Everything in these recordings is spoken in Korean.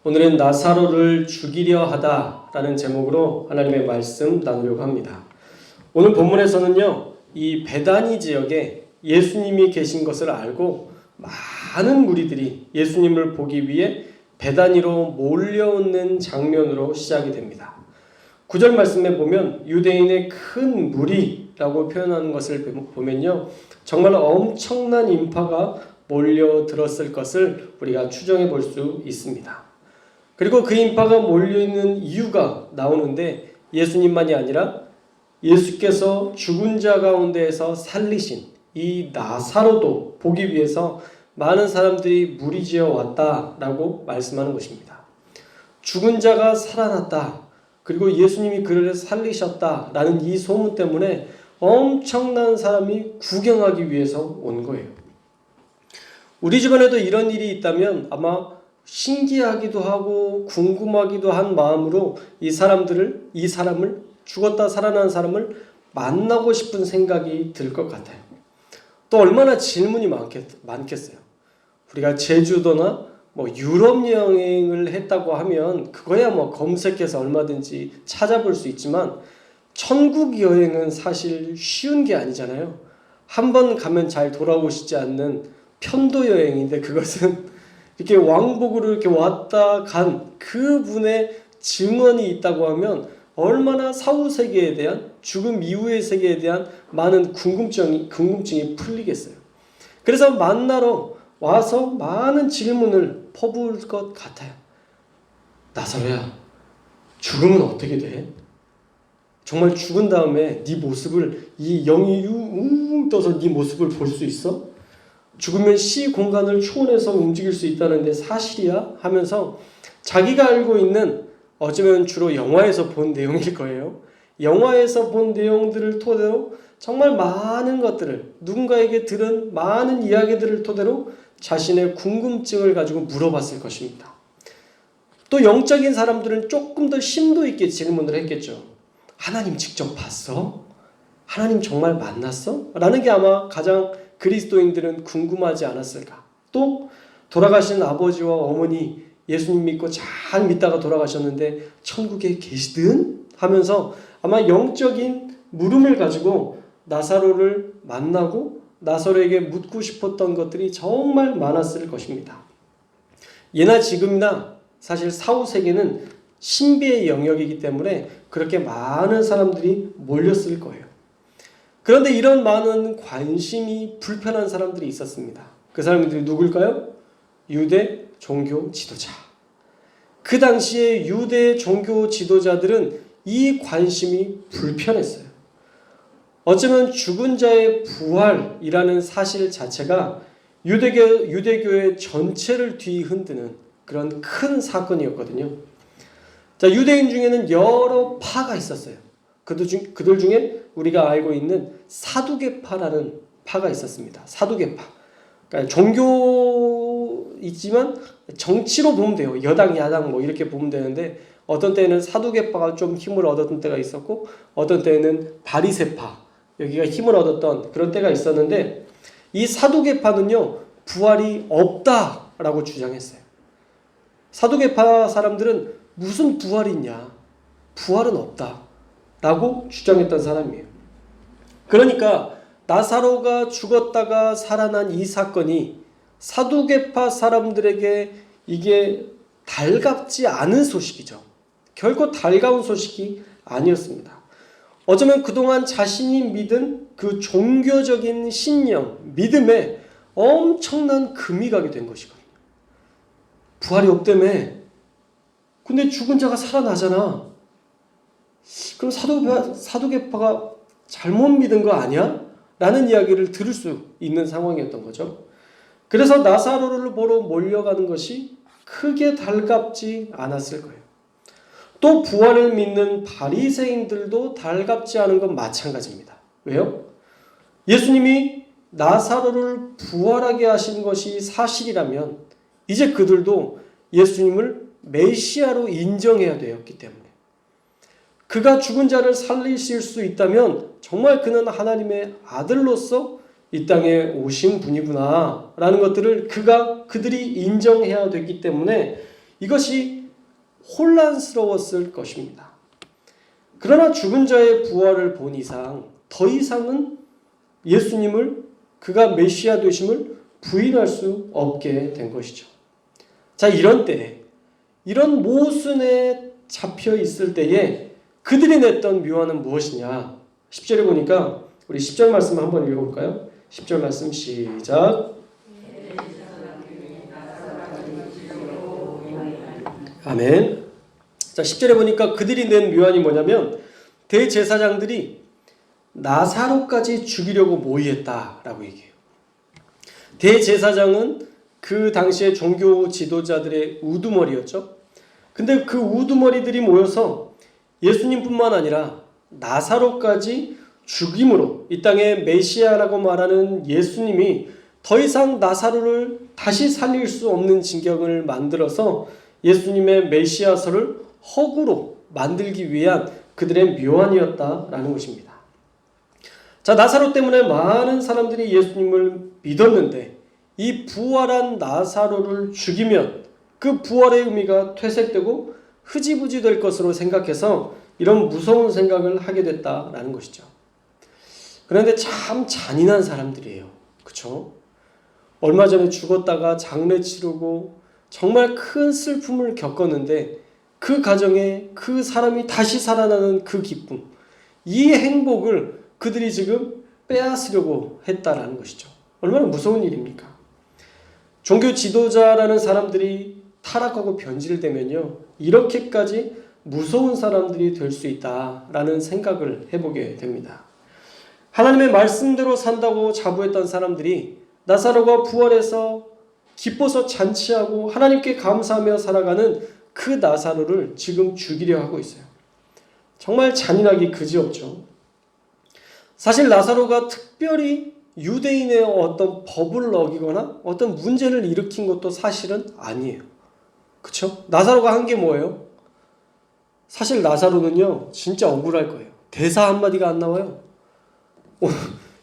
오늘은 나사로를 죽이려 하다라는 제목으로 하나님의 말씀 나누려고 합니다. 오늘 본문에서는요, 이 베다니 지역에 예수님이 계신 것을 알고 많은 무리들이 예수님을 보기 위해 베다니로 몰려오는 장면으로 시작이 됩니다. 9절 말씀에 보면 유대인의 큰 무리라고 표현하는 것을 보면요, 정말 엄청난 인파가 몰려들었을 것을 우리가 추정해 볼 수 있습니다. 그리고 그 인파가 몰려있는 이유가 나오는데 예수님만이 아니라 예수께서 죽은 자 가운데에서 살리신 이 나사로도 보기 위해서 많은 사람들이 무리지어 왔다라고 말씀하는 것입니다. 죽은 자가 살아났다. 그리고 예수님이 그를 살리셨다라는 이 소문 때문에 엄청난 사람이 구경하기 위해서 온 거예요. 우리 주변에도 이런 일이 있다면 아마 신기하기도 하고 궁금하기도 한 마음으로 이 사람을 죽었다 살아난 사람을 만나고 싶은 생각이 들 것 같아요. 또 얼마나 질문이 많겠어요. 우리가 제주도나 유럽 여행을 했다고 하면 그거야 검색해서 얼마든지 찾아볼 수 있지만 천국 여행은 사실 쉬운 게 아니잖아요. 한 번 가면 잘 돌아오시지 않는 편도 여행인데 그것은 이렇게 왕복으로 이렇게 왔다 간 그분의 증언이 있다고 하면 얼마나 사후 세계에 대한 죽음 이후의 세계에 대한 많은 궁금증이 풀리겠어요. 그래서 만나러 와서 많은 질문을 퍼부을 것 같아요. 나사로야, 죽으면 어떻게 돼? 정말 죽은 다음에 네 모습을 이 영이 웅 떠서 네 모습을 볼 수 있어? 죽으면 시 공간을 초월해서 움직일 수 있다는데 사실이야? 하면서 자기가 알고 있는 어쩌면 주로 영화에서 본 내용일 거예요. 영화에서 본 내용들을 토대로 정말 많은 것들을 누군가에게 들은 많은 이야기들을 토대로 자신의 궁금증을 가지고 물어봤을 것입니다. 또 영적인 사람들은 조금 더 심도 있게 질문을 했겠죠. 하나님 직접 봤어? 하나님 정말 만났어? 라는 게 아마 가장 그리스도인들은 궁금하지 않았을까? 또 돌아가신 아버지와 어머니 예수님 믿고 잘 믿다가 돌아가셨는데 천국에 계시든? 하면서 아마 영적인 물음을 가지고 나사로를 만나고 나사로에게 묻고 싶었던 것들이 정말 많았을 것입니다. 예나 지금이나 사실 사후 세계는 신비의 영역이기 때문에 그렇게 많은 사람들이 몰렸을 거예요. 그런데 이런 많은 관심이 불편한 사람들이 있었습니다. 그 사람들이 누굴까요? 유대 종교 지도자. 그 당시에 유대 종교 지도자들은 이 관심이 불편했어요. 어쩌면 죽은 자의 부활이라는 사실 자체가 유대교의 전체를 뒤흔드는 그런 큰 사건이었거든요. 자, 유대인 중에는 여러 파가 있었어요. 그들 중에 우리가 알고 있는 사두개파라는 파가 있었습니다. 사두개파. 그러니까 종교이지만 정치로 보면 돼요. 여당, 야당 이렇게 보면 되는데 어떤 때는 사두개파가 좀 힘을 얻었던 때가 있었고 어떤 때는 바리새파, 여기가 힘을 얻었던 그런 때가 있었는데 이 사두개파는요, 부활이 없다라고 주장했어요. 사두개파 사람들은 무슨 부활이 있냐? 부활은 없다. 라고 주장했던 사람이에요. 그러니까 나사로가 죽었다가 살아난 이 사건이 사두개파 사람들에게 이게 달갑지 않은 소식이죠. 결코 달가운 소식이 아니었습니다. 어쩌면 그동안 자신이 믿은 그 종교적인 신념, 믿음에 엄청난 금이 가게 된 것이거든요. 부활이 없다며. 근데 죽은 자가 살아나잖아. 그럼 사두개파가 잘못 믿은 거 아니야? 라는 이야기를 들을 수 있는 상황이었던 거죠. 그래서 나사로를 보러 몰려가는 것이 크게 달갑지 않았을 거예요. 또 부활을 믿는 바리새인들도 달갑지 않은 건 마찬가지입니다. 왜요? 예수님이 나사로를 부활하게 하신 것이 사실이라면 이제 그들도 예수님을 메시아로 인정해야 되었기 때문에 그가 죽은 자를 살리실 수 있다면 정말 그는 하나님의 아들로서 이 땅에 오신 분이구나 라는 것들을 그들이 인정해야 됐기 때문에 이것이 혼란스러웠을 것입니다. 그러나 죽은 자의 부활을 본 이상 더 이상은 예수님을 그가 메시아 되심을 부인할 수 없게 된 것이죠. 자, 이런 때에 이런 모순에 잡혀 있을 때에 그들이 냈던 묘안은 무엇이냐? 10절에 보니까 우리 10절 말씀 한번 읽어볼까요? 10절 말씀 시작. 아멘. 자, 10절에 보니까 그들이 낸 묘안이 뭐냐면 대제사장들이 나사로까지 죽이려고 모의했다라고 얘기해요. 대제사장은 그 당시에 종교 지도자들의 우두머리였죠. 근데 그 우두머리들이 모여서 예수님뿐만 아니라 나사로까지 죽임으로 이 땅의 메시아라고 말하는 예수님이 더 이상 나사로를 다시 살릴 수 없는 진경을 만들어서 예수님의 메시아설을 허구로 만들기 위한 그들의 묘안이었다라는 것입니다. 자, 나사로 때문에 많은 사람들이 예수님을 믿었는데 이 부활한 나사로를 죽이면 그 부활의 의미가 퇴색되고 흐지부지 될 것으로 생각해서 이런 무서운 생각을 하게 됐다라는 것이죠. 그런데 참 잔인한 사람들이에요. 그렇죠? 얼마 전에 죽었다가 장례 치르고 정말 큰 슬픔을 겪었는데 그 가정에 그 사람이 다시 살아나는 그 기쁨, 이 행복을 그들이 지금 빼앗으려고 했다라는 것이죠. 얼마나 무서운 일입니까? 종교 지도자라는 사람들이 타락하고 변질되면요, 이렇게까지 무서운 사람들이 될 수 있다라는 생각을 해보게 됩니다. 하나님의 말씀대로 산다고 자부했던 사람들이 나사로가 부활해서 기뻐서 잔치하고 하나님께 감사하며 살아가는 그 나사로를 지금 죽이려 하고 있어요. 정말 잔인하기 그지없죠. 사실 나사로가 특별히 유대인의 어떤 법을 어기거나 어떤 문제를 일으킨 것도 사실은 아니에요. 그렇죠? 나사로가 한 게 뭐예요? 사실 나사로는요, 진짜 억울할 거예요. 대사 한마디가 안 나와요.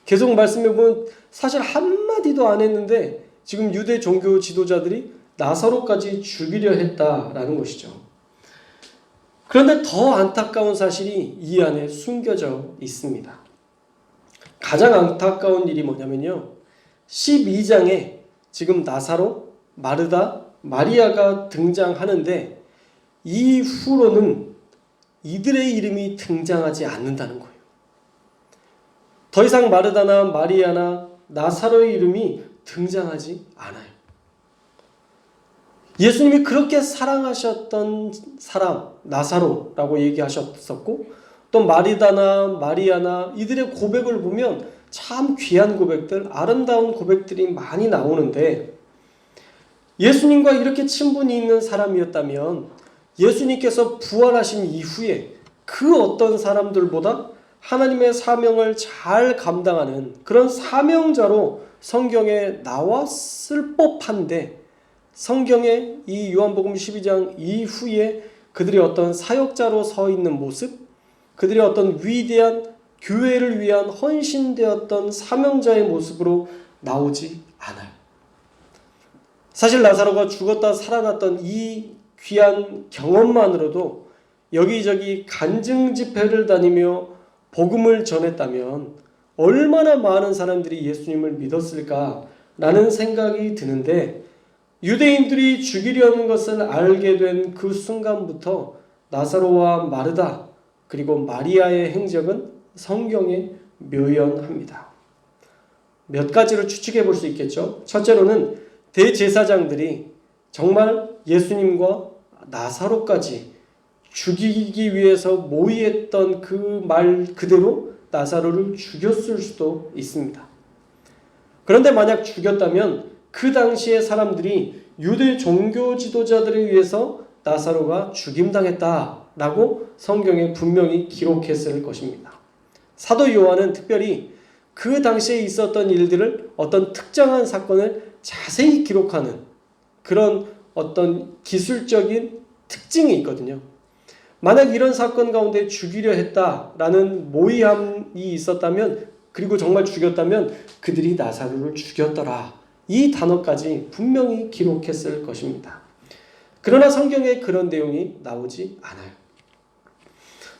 계속 말씀해보면 사실 한마디도 안 했는데 지금 유대 종교 지도자들이 나사로까지 죽이려 했다라는 것이죠. 그런데 더 안타까운 사실이 이 안에 숨겨져 있습니다. 가장 안타까운 일이 뭐냐면요, 12장에 지금 나사로, 마르다, 마리아가 등장하는데 이후로는 이들의 이름이 등장하지 않는다는 거예요. 더 이상 마르다나 마리아나 나사로의 이름이 등장하지 않아요. 예수님이 그렇게 사랑하셨던 사람, 나사로라고 얘기하셨었고, 또 마리다나 마리아나 이들의 고백을 보면 참 귀한 고백들, 아름다운 고백들이 많이 나오는데, 예수님과 이렇게 친분이 있는 사람이었다면 예수님께서 부활하신 이후에 그 어떤 사람들보다 하나님의 사명을 잘 감당하는 그런 사명자로 성경에 나왔을 법한데, 성경에 이 요한복음 12장 이후에 그들이 어떤 사역자로 서 있는 모습, 그들이 어떤 위대한 교회를 위한 헌신되었던 사명자의 모습으로 나오지 않아요. 사실 나사로가 죽었다 살아났던 이 귀한 경험만으로도 여기저기 간증 집회를 다니며 복음을 전했다면 얼마나 많은 사람들이 예수님을 믿었을까라는 생각이 드는데, 유대인들이 죽이려는 것을 알게 된 그 순간부터 나사로와 마르다 그리고 마리아의 행적은 성경에 묘연합니다. 몇 가지로 추측해 볼 수 있겠죠. 첫째로는 대제사장들이 정말 예수님과 나사로까지 죽이기 위해서 모의했던 그 말 그대로 나사로를 죽였을 수도 있습니다. 그런데 만약 죽였다면 그 당시의 사람들이 유대 종교 지도자들에 의해서 나사로가 죽임당했다라고 성경에 분명히 기록했을 것입니다. 사도 요한은 특별히 그 당시에 있었던 일들을, 어떤 특정한 사건을 자세히 기록하는 그런 어떤 기술적인 특징이 있거든요. 만약 이런 사건 가운데 죽이려 했다라는 모의함이 있었다면, 그리고 정말 죽였다면 그들이 나사로를 죽였더라, 이 단어까지 분명히 기록했을 것입니다. 그러나 성경에 그런 내용이 나오지 않아요.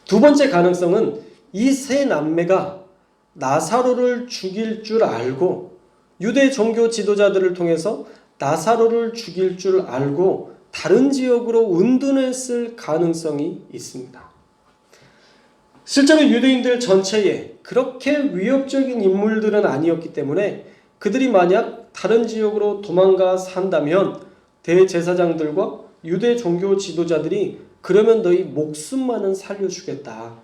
두 번째 가능성은 이 세 남매가 나사로를 죽일 줄 알고 유대 종교 지도자들을 통해서 나사로를 죽일 줄 알고 다른 지역으로 은둔했을 가능성이 있습니다. 실제로 유대인들 전체에 그렇게 위협적인 인물들은 아니었기 때문에 그들이 만약 다른 지역으로 도망가 산다면 대제사장들과 유대 종교 지도자들이 그러면 너희 목숨만은 살려주겠다.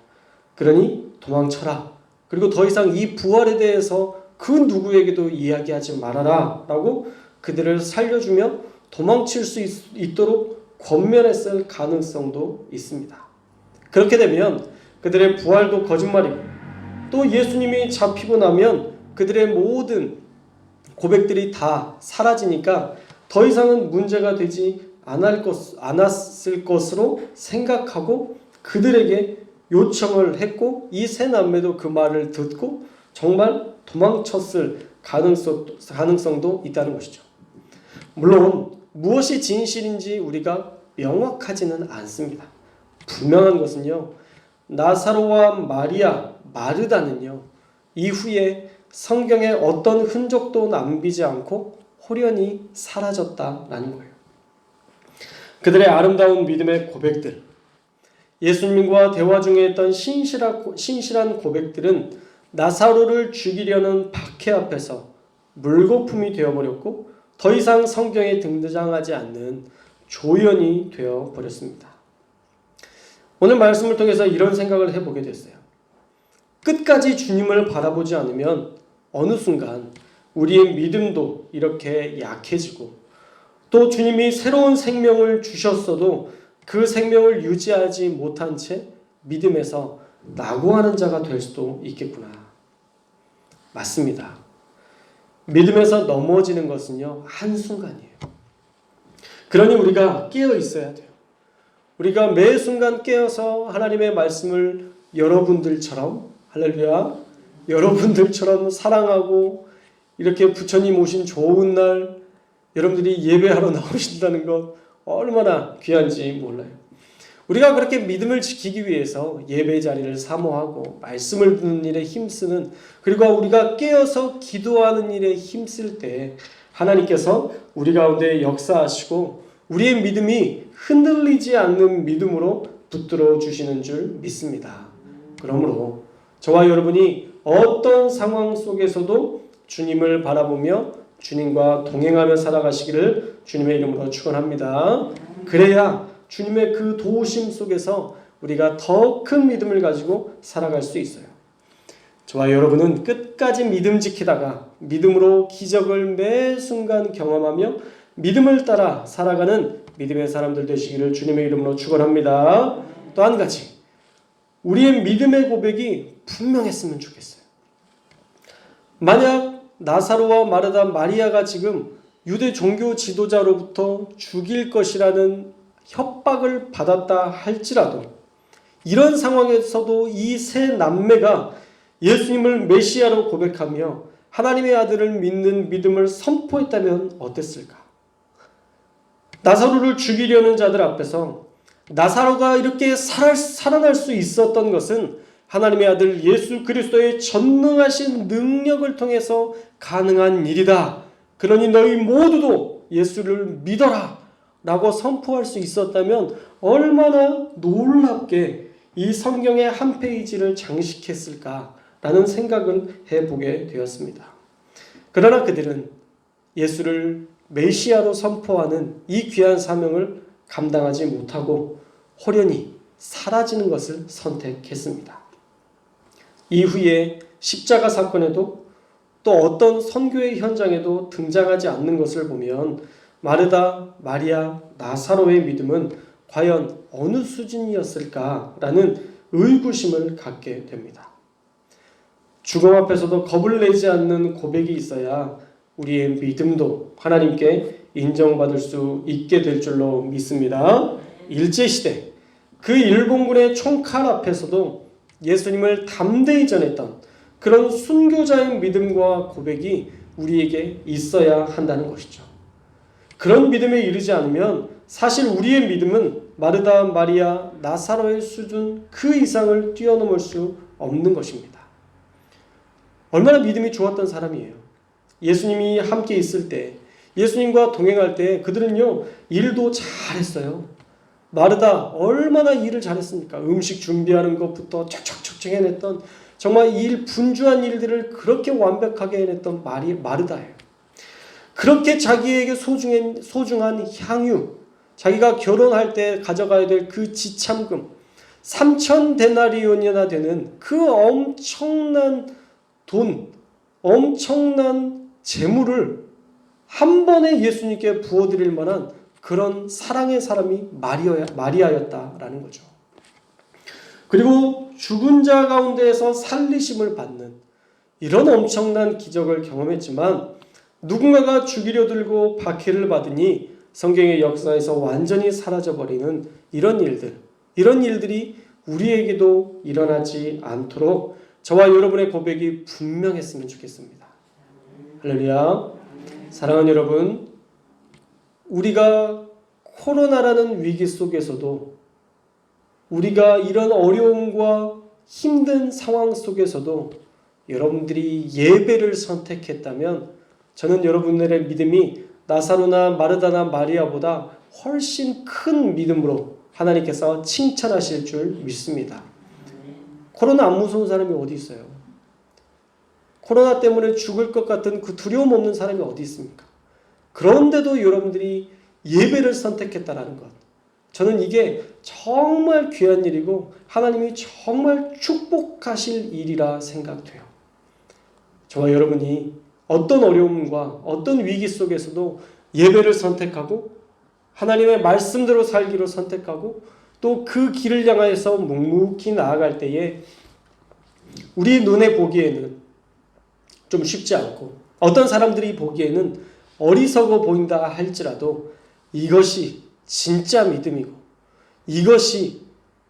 그러니 도망쳐라. 그리고 더 이상 이 부활에 대해서 그 누구에게도 이야기하지 말아라 라고 그들을 살려주며 도망칠 수 있도록 권면했을 가능성도 있습니다. 그렇게 되면 그들의 부활도 거짓말이고 또 예수님이 잡히고 나면 그들의 모든 고백들이 다 사라지니까 더 이상은 문제가 되지 않았을 것으로 생각하고 그들에게 요청을 했고 이 세 남매도 그 말을 듣고 정말 도망쳤을 가능성도 있다는 것이죠. 물론 무엇이 진실인지 우리가 명확하지는 않습니다. 분명한 것은요, 나사로와 마리아, 마르다는요, 이후에 성경에 어떤 흔적도 남기지 않고 홀연히 사라졌다라는 거예요. 그들의 아름다운 믿음의 고백들, 예수님과 대화 중에 했던 신실한 고백들은 나사로를 죽이려는 박해 앞에서 물거품이 되어버렸고 더 이상 성경에 등장하지 않는 조연이 되어버렸습니다. 오늘 말씀을 통해서 이런 생각을 해보게 됐어요. 끝까지 주님을 바라보지 않으면 어느 순간 우리의 믿음도 이렇게 약해지고 또 주님이 새로운 생명을 주셨어도 그 생명을 유지하지 못한 채 믿음에서 낙오하는 자가 될 수도 있겠구나. 맞습니다. 믿음에서 넘어지는 것은요, 한순간이에요. 그러니 우리가 깨어 있어야 돼요. 우리가 매 순간 깨어서 하나님의 말씀을 여러분들처럼, 할렐루야, 여러분들처럼 사랑하고 이렇게 부처님 오신 좋은 날 여러분들이 예배하러 나오신다는 것 얼마나 귀한지 몰라요. 우리가 그렇게 믿음을 지키기 위해서 예배 자리를 사모하고 말씀을 듣는 일에 힘쓰는, 그리고 우리가 깨어서 기도하는 일에 힘쓸 때 하나님께서 우리 가운데 역사하시고 우리의 믿음이 흔들리지 않는 믿음으로 붙들어 주시는 줄 믿습니다. 그러므로 저와 여러분이 어떤 상황 속에서도 주님을 바라보며 주님과 동행하며 살아가시기를 주님의 이름으로 축원합니다. 그래야 주님의 그 도우심 속에서 우리가 더 큰 믿음을 가지고 살아갈 수 있어요. 저와 여러분은 끝까지 믿음 지키다가 믿음으로 기적을 매 순간 경험하며 믿음을 따라 살아가는 믿음의 사람들 되시기를 주님의 이름으로 축원합니다. 또 한 가지, 우리의 믿음의 고백이 분명했으면 좋겠어요. 만약 나사로와 마르다, 마리아가 지금 유대 종교 지도자로부터 죽일 것이라는 협박을 받았다 할지라도 이런 상황에서도 이 세 남매가 예수님을 메시아로 고백하며 하나님의 아들을 믿는 믿음을 선포했다면 어땠을까? 나사로를 죽이려는 자들 앞에서 나사로가 이렇게 살아날 수 있었던 것은 하나님의 아들 예수 그리스도의 전능하신 능력을 통해서 가능한 일이다. 그러니 너희 모두도 예수를 믿어라 라고 선포할 수 있었다면 얼마나 놀랍게 이 성경의 한 페이지를 장식했을까라는 생각을 해보게 되었습니다. 그러나 그들은 예수를 메시아로 선포하는 이 귀한 사명을 감당하지 못하고 홀연히 사라지는 것을 선택했습니다. 이후에 십자가 사건에도 또 어떤 선교의 현장에도 등장하지 않는 것을 보면 마르다, 마리아, 나사로의 믿음은 과연 어느 수준이었을까라는 의구심을 갖게 됩니다. 죽음 앞에서도 겁을 내지 않는 고백이 있어야 우리의 믿음도 하나님께 인정받을 수 있게 될 줄로 믿습니다. 일제시대 그 일본군의 총칼 앞에서도 예수님을 담대히 전했던 그런 순교자의 믿음과 고백이 우리에게 있어야 한다는 것이죠. 그런 믿음에 이르지 않으면 사실 우리의 믿음은 마르다, 마리아, 나사로의 수준 그 이상을 뛰어넘을 수 없는 것입니다. 얼마나 믿음이 좋았던 사람이에요. 예수님이 함께 있을 때, 예수님과 동행할 때 그들은요, 일도 잘했어요. 마르다 얼마나 일을 잘했습니까? 음식 준비하는 것부터 척척척척 해냈던, 정말 분주한 일들을 그렇게 완벽하게 해냈던 마르다예요. 그렇게 자기에게 소중한 향유, 자기가 결혼할 때 가져가야 될 그 지참금 3,000데나리온이나 되는 그 엄청난 돈, 엄청난 재물을 한 번에 예수님께 부어드릴 만한 그런 사랑의 사람이 마리아였다라는 거죠. 그리고 죽은 자 가운데에서 살리심을 받는 이런 엄청난 기적을 경험했지만, 누군가가 죽이려 들고 박해를 받으니 성경의 역사에서 완전히 사라져버리는 이런 일들이 우리에게도 일어나지 않도록 저와 여러분의 고백이 분명했으면 좋겠습니다. 할렐루야. 사랑하는 여러분, 우리가 코로나라는 위기 속에서도, 우리가 이런 어려움과 힘든 상황 속에서도 여러분들이 예배를 선택했다면 저는 여러분들의 믿음이 나사로나 마르다나 마리아보다 훨씬 큰 믿음으로 하나님께서 칭찬하실 줄 믿습니다. 코로나 안 무서운 사람이 어디 있어요? 코로나 때문에 죽을 것 같은 그 두려움 없는 사람이 어디 있습니까? 그런데도 여러분들이 예배를 선택했다라는 것, 저는 이게 정말 귀한 일이고 하나님이 정말 축복하실 일이라 생각돼요. 저와 여러분이 어떤 어려움과 어떤 위기 속에서도 예배를 선택하고 하나님의 말씀대로 살기로 선택하고 또 그 길을 향하여서 묵묵히 나아갈 때에 우리 눈에 보기에는 좀 쉽지 않고 어떤 사람들이 보기에는 어리석어 보인다 할지라도 이것이 진짜 믿음이고 이것이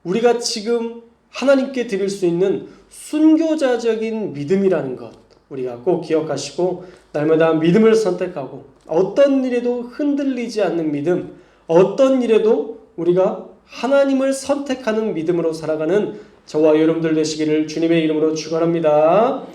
우리가 지금 하나님께 드릴 수 있는 순교자적인 믿음이라는 것, 우리가 꼭 기억하시고 날마다 믿음을 선택하고 어떤 일에도 흔들리지 않는 믿음, 어떤 일에도 우리가 하나님을 선택하는 믿음으로 살아가는 저와 여러분들 되시기를 주님의 이름으로 축원합니다.